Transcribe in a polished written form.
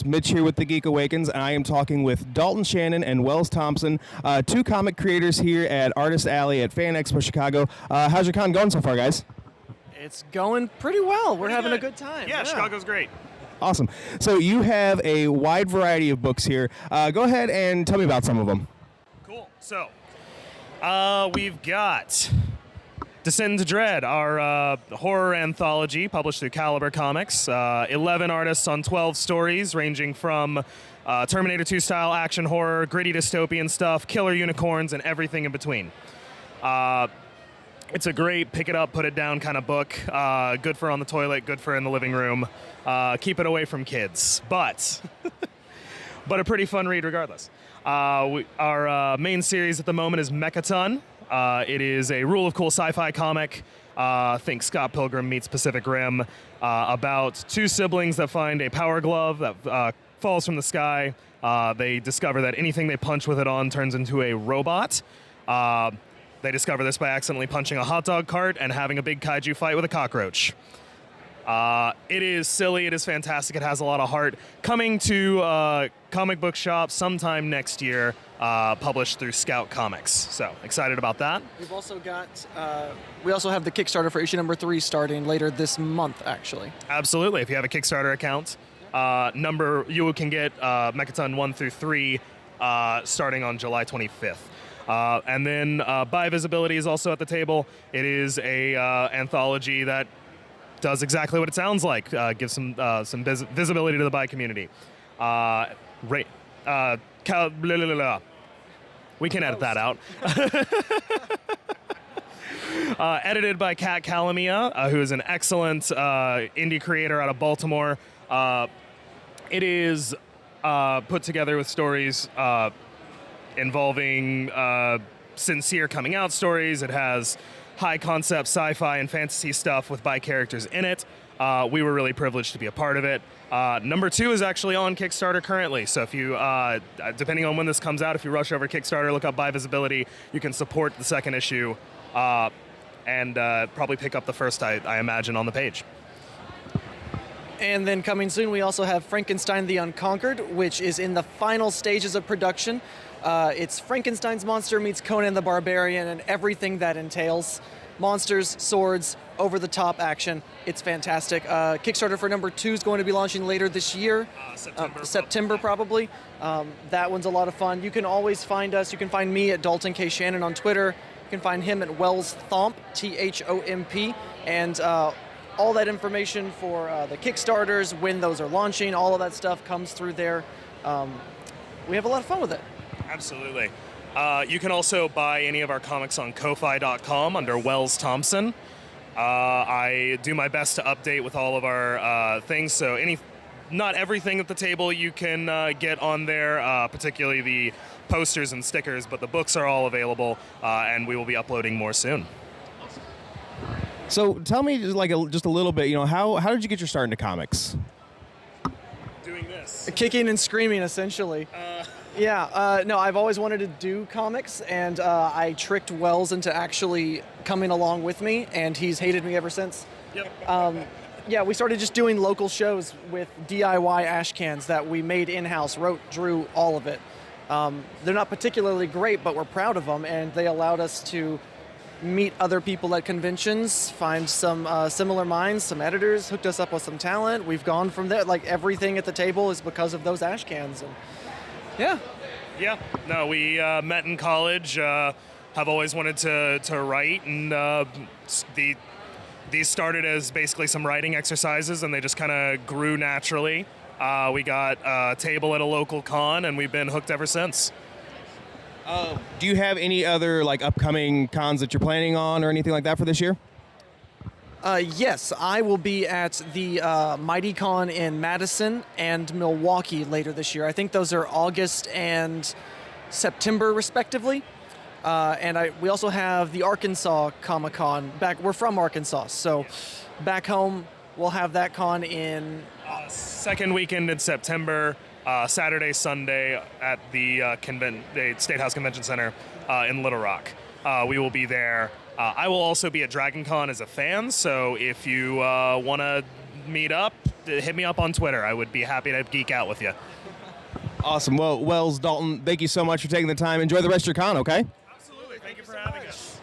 Mitch here with the Geek Awakens, and I am talking with Dalton, Shannon, and Wells Thompson, two comic creators here at Artist Alley at Fan Expo Chicago. How's your con going so far, guys? It's going pretty well. We're having good. a good time. Yeah, Chicago's great. Awesome. So you have a wide variety of books here. Go ahead and tell me about some of them. Cool. So, we've got Descend to Dread, our horror anthology published through Caliber Comics. 11 artists on 12 stories, ranging from Terminator 2 style action horror, gritty dystopian stuff, killer unicorns, and everything in between. It's a great pick it up, put it down kind of book. Good for on the toilet, good for in the living room. Keep it away from kids, but a pretty fun read regardless. Our main series at the moment is Mechaton. It is a rule of cool sci-fi comic. Think Scott Pilgrim meets Pacific Rim, about two siblings that find a power glove that falls from the sky. They discover that anything they punch with it on turns into a robot. They discover this by accidentally punching a hot dog cart and having a big kaiju fight with a cockroach. It is silly, it is fantastic, it has a lot of heart. Coming to comic book shops sometime next year, published through Scout Comics. So, excited about that. We've also got, we also have the Kickstarter for issue number 3 starting later this month, actually. Absolutely. If you have a Kickstarter account, you can get Mechaton 1 through 3 starting on July 25th. And then Buy Visibility is also at the table. It is a anthology that does exactly what it sounds like. Gives some visibility to the buy community. We can edit that out. Edited by Kat Calamia, who is an excellent indie creator out of Baltimore. It is put together with stories involving sincere coming out stories. It has high concept sci-fi and fantasy stuff with bi characters in it. We were really privileged to be a part of it. Number 2 is actually on Kickstarter currently, so if you, depending on when this comes out, if you rush over Kickstarter, look up Buy Visibility, you can support the second issue and probably pick up the first, I imagine, on the page. And then coming soon, we also have Frankenstein the Unconquered, which is in the final stages of production. It's Frankenstein's monster meets Conan the Barbarian and everything that entails. Monsters, swords, over-the-top action. It's fantastic. Kickstarter for number 2 is going to be launching later this year. September probably. That one's a lot of fun. You can always find us. You can find me at Dalton K. Shannon on Twitter. You can find him at Wells Thomp, Thomp. And all that information for the Kickstarters, when those are launching, all of that stuff comes through there. We have a lot of fun with it. Absolutely. You can also buy any of our comics on Ko-Fi.com under Wells Thompson. I do my best to update with all of our things, so not everything at the table you can get on there, particularly the posters and stickers, but the books are all available, and we will be uploading more soon. So tell me just a little bit, how did you get your start into comics? Doing this. Kicking and screaming, essentially. No, I've always wanted to do comics, and I tricked Wells into actually coming along with me, and he's hated me ever since. Yep. We started just doing local shows with DIY ash cans that we made in-house, wrote, drew, all of it. They're not particularly great, but we're proud of them, and they allowed us to meet other people at conventions, find some similar minds, some editors, hooked us up with some talent. We've gone from there. Like, everything at the table is because of those ash cans. And Yeah. No, we met in college, have always wanted to write, and these started as basically some writing exercises, and they just kind of grew naturally. We got a table at a local con, and we've been hooked ever since. Do you have any other upcoming cons that you're planning on or anything like that for this year? Yes, I will be at the MightyCon in Madison and Milwaukee later this year. I think those are August and September, respectively. And we also have the Arkansas Comic-Con. We're from Arkansas, so back home we'll have that con in... second weekend in September, Saturday, Sunday at the State House Convention Center in Little Rock. We will be there. I will also be at Dragon Con as a fan, so if you want to meet up, hit me up on Twitter. I would be happy to geek out with you. Awesome. Well, Wells, Dalton, thank you so much for taking the time. Enjoy the rest of your con, okay? Absolutely. Thank you for having us.